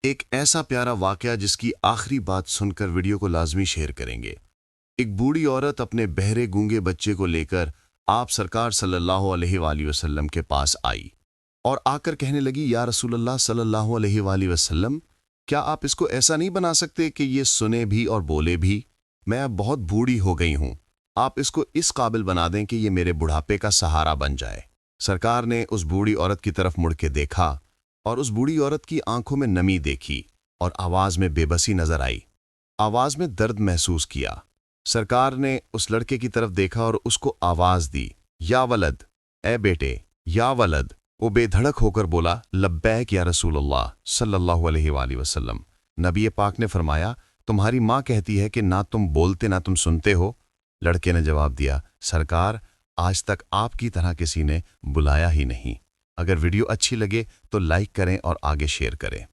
एक ऐसा प्यारा वाकया जिसकी आखिरी बात सुनकर वीडियो को लाजमी शेयर करेंगे। एक बूढ़ी औरत अपने बहरे गूंगे बच्चे को लेकर आप सरकार सल्लल्लाहु अलैहि वसल्लम के पास आई और आकर कहने लगी, या रसूलल्लाह सल्लल्लाहु अलैहि वसल्लम, क्या आप इसको ऐसा नहीं बना सकते कि ये सुने भी और बोले भी? मैं अब बहुत बूढ़ी हो गई हूँ। आप इसको इस काबिल बना दें कि ये मेरे बुढ़ापे का सहारा बन जाए। सरकार ने उस बूढ़ी औरत की तरफ मुड़ के देखा और उस बूढ़ी औरत की आंखों में नमी देखी और आवाज में बेबसी नजर आई। आवाज में दर्द महसूस किया। सरकार ने उस लड़के की तरफ देखा और उसको आवाज दी, या वलद, ए बेटे, या वलद। वो बेधड़क होकर बोला, लब्बैक या रसूलल्लाह सल्लल्लाहु अलैहि वसल्लम। नबी पाक ने फरमाया, तुम्हारी माँ कहती है कि ना तुम बोलते ना तुम सुनते हो। लड़के ने जवाब दिया, सरकार, आज तक आपकी तरह किसी ने बुलाया ही नहीं। अगर वीडियो अच्छी लगे तो लाइक करें और आगे शेयर करें।